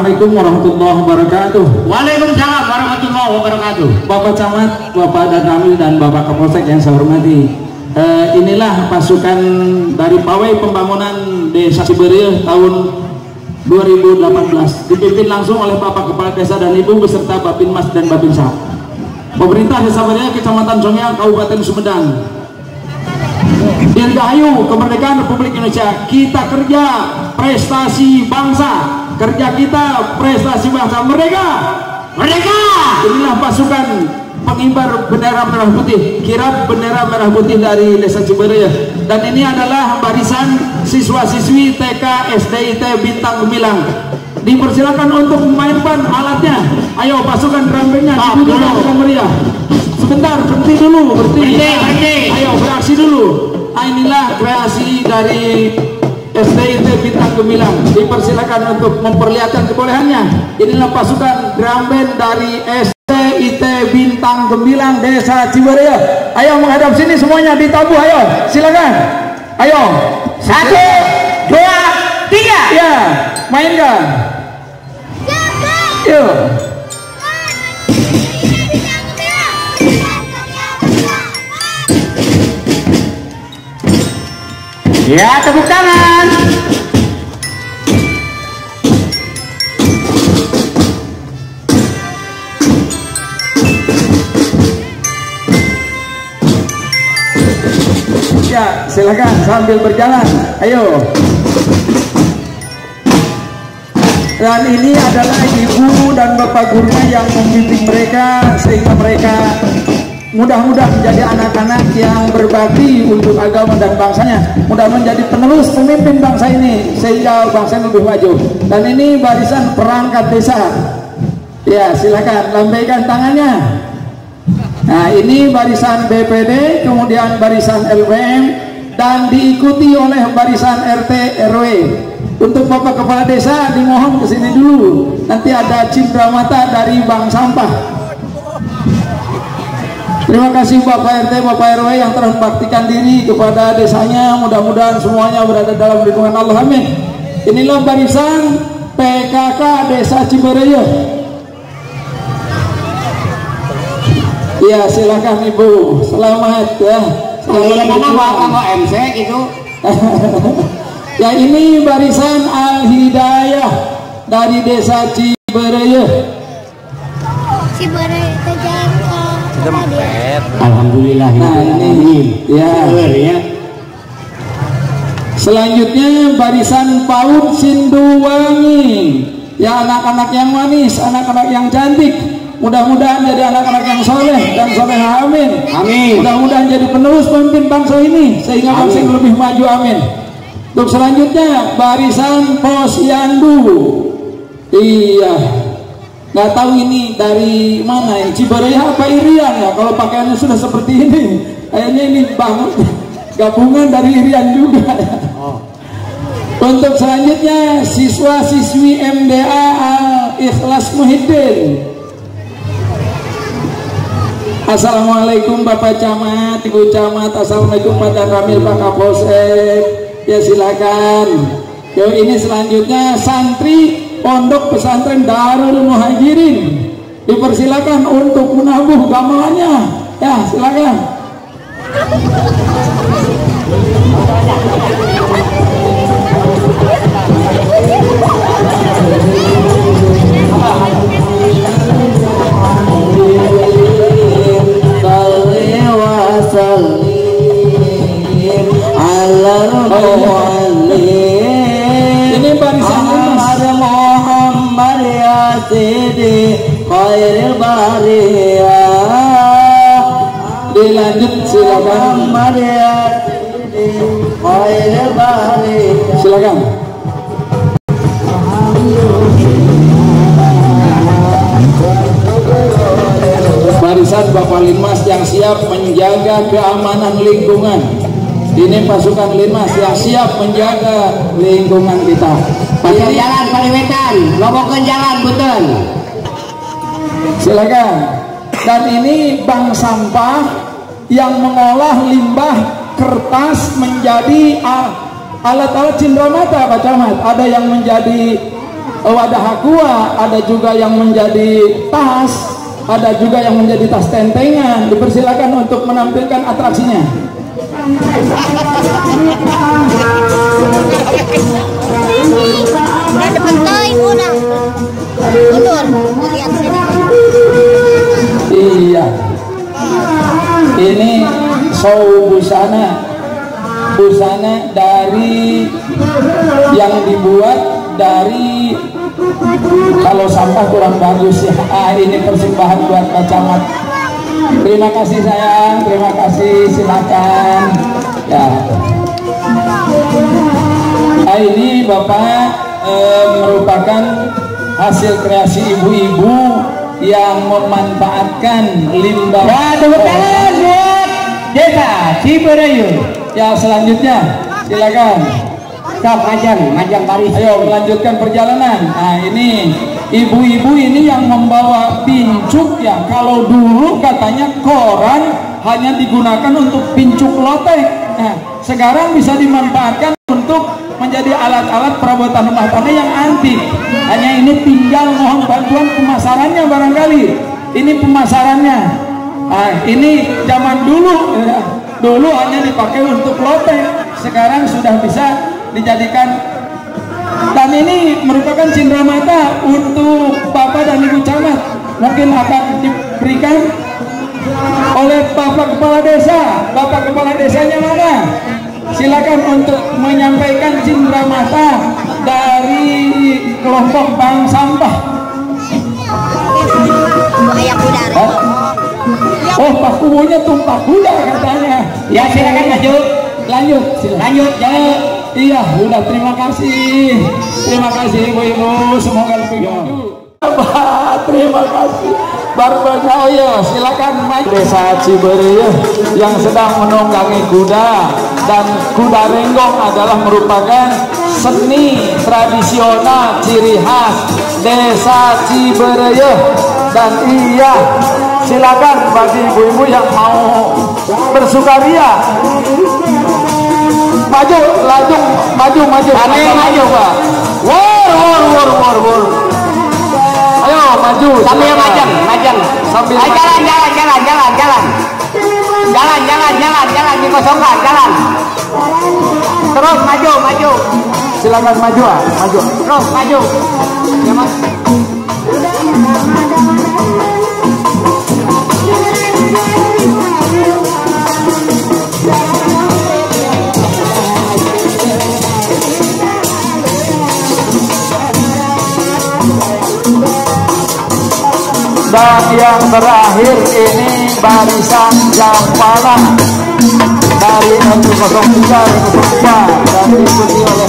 Assalamualaikum warahmatullahi wabarakatuh. Waalaikumsalam warahmatullahi wabarakatuh. Bapak Camat, Bapak Danramil dan Bapak Kapolsek yang saya hormati. Inilah pasukan dari Pawai Pembangunan Desa Cibereuh tahun 2018, dipimpin langsung oleh Bapak Kepala Desa dan Ibu beserta Bapinmas dan Bapinsa. Pemerintah Desa Cibereuh, Kecamatan Songea, Kabupaten Sumedang. Dirgahayu kemerdekaan Republik Indonesia. Kita kerja prestasi bangsa, kerja kita prestasi bangsa. Merdeka, merdeka. Inilah pasukan pengibar bendera merah putih, kirap bendera merah putih dari Desa Cibereuh. Dan ini adalah barisan siswa-siswi TK SDIT Bintang Gemilang. Dipersilakan untuk memainkan alatnya. Ayo pasukan drum bandnya dibunyikan dengan meriah. Sebentar, berhenti dulu, berhenti. Ayo beraksi dulu. Nah, inilah kreasi dari SDIT Bintang Gemilang. Dipersilakan untuk memperlihatkan kebolehannya. Inilah pasukan drum band dari SDIT Bintang Gemilang Desa Cibereuh. Ayo menghadap sini semuanya, ditabuh. Ayo, silakan. Ayo, 1, 2, 3. Ya, mainkan. Yuk. Ya, tepuk tangan. Ya, silakan sambil berjalan. Ayo. Dan ini adalah ibu dan bapak gurunya yang membimbing mereka sehingga mereka mudah-mudahan menjadi anak-anak yang berbakti untuk agama dan bangsanya, mudah menjadi penerus pemimpin bangsa ini sehingga bangsa ini lebih maju. Dan ini barisan perangkat desa. Ya, silakan lambaikan tangannya. Nah, ini barisan BPD, kemudian barisan LWM, dan diikuti oleh barisan RT RW. Untuk Bapak Kepala Desa dimohon ke sini dulu. Nanti ada cindramata dari Bank Sampah. Terima kasih Bapak RT, Bapak RW yang telah membaktikan diri kepada desanya. Mudah-mudahan semuanya berada dalam lindungan Allah. Amin. Inilah barisan PKK Desa Cibereuh. Ya, silakan Ibu. Selamat ya. Selamat MC gitu. Ya, ini barisan Al-Hidayah dari Desa Cibereuh. Cibereuh itu jangan Alhamdulillah. Nah, ini ya. Selanjutnya barisan PAUD Sinduwangi. Ya, anak-anak yang manis, anak-anak yang cantik. Mudah-mudahan jadi anak-anak yang soleh dan soleha. Amin. Amin. Mudah-mudahan jadi penerus pemimpin bangsa ini sehingga bangsa ini lebih maju. Amin. Untuk selanjutnya barisan Posyandu. Iya, nggak tahu ini dari mana, yang Cibereuh apa Irian ya, kalau pakaiannya sudah seperti ini kayaknya ini banget gabungan dari Irian juga ya. Untuk selanjutnya siswa-siswi MDA Al-Ikhlas Muhyiddin. Assalamualaikum Bapak Camat, Ibu Camat. Assalamualaikum Pak Danramil, Pak Kapolsek. Ya, silakan. Yo, ini selanjutnya santri Pondok Pesantren Darul Muhajirin. Dipersilakan untuk menabuh gamelannya. Ya, silakan. Ini barisan Muhammad ya Sidi Khairil Bariyah. Dilanjut silakan. Muhammad ya Sidi Khairil Bariyah. Silakan. Barisan Bapak Linmas yang siap menjaga keamanan lingkungan. Ini pasukan Linmas yang siap menjaga lingkungan kita. Pasir jalan, paliwetan, lobokan jalan, betul. Silakan. Dan ini bank sampah yang mengolah limbah kertas menjadi alat-alat cindramata, Pak Camat. Ada yang menjadi wadah aqua, ada juga yang menjadi tas, ada juga yang menjadi tas tentengan. Dipersilakan untuk menampilkan atraksinya. Iya, ini show busana dari yang dibuat dari, kalau sampah kurang bagus ya. Ini persembahan buat Pak Camat. Terima kasih sayang, terima kasih, silakan ya. Ini Bapak merupakan hasil kreasi ibu-ibu yang memanfaatkan limbah. Tepuk tangan buat Desa Ciberayun. Ya, selanjutnya silakan Kak Majang Paris. Ayo melanjutkan perjalanan. Nah, ini ibu-ibu ini yang membawa pincuk ya. Kalau dulu katanya koran hanya digunakan untuk pincuk lotek. Nah, sekarang bisa dimanfaatkan untuk menjadi alat-alat perabotan rumah tangga yang antik. Hanya ini tinggal mohon bantuan pemasarannya barangkali. Ini pemasarannya. Nah, ini zaman dulu ya. Dulu hanya dipakai untuk lotek, sekarang sudah bisa dijadikan. Dan ini merupakan cindramata untuk Bapak dan Ibu Camat. Mungkin akan diberikan oleh Bapak Kepala Desa. Bapak Kepala Desanya mana? Silakan untuk menyampaikan cindramata dari kelompok Bank Sampah. Oh, Pak Kubunya tumpah kuda katanya. Ya, silakan lanjut. Lanjut. Ya. Iya, udah, terima kasih. Terima kasih Ibu-ibu, semoga lebih maju. Terima kasih. Barbanya, oh ya, silakan maju. Desa Ciberayun yang sedang menunggangi kuda, dan kuda renggong adalah merupakan seni tradisional ciri khas Desa Ciberayun. Dan iya, silakan bagi ibu-ibu yang mau bersukaria maju, maju Pak. Wor. Ayo maju sambil majang sambil jalan dikosongkan, jalan terus maju, silakan maju terus maju ya Mas. Dan yang terakhir ini barisan Jampana dari 103 dan diikuti oleh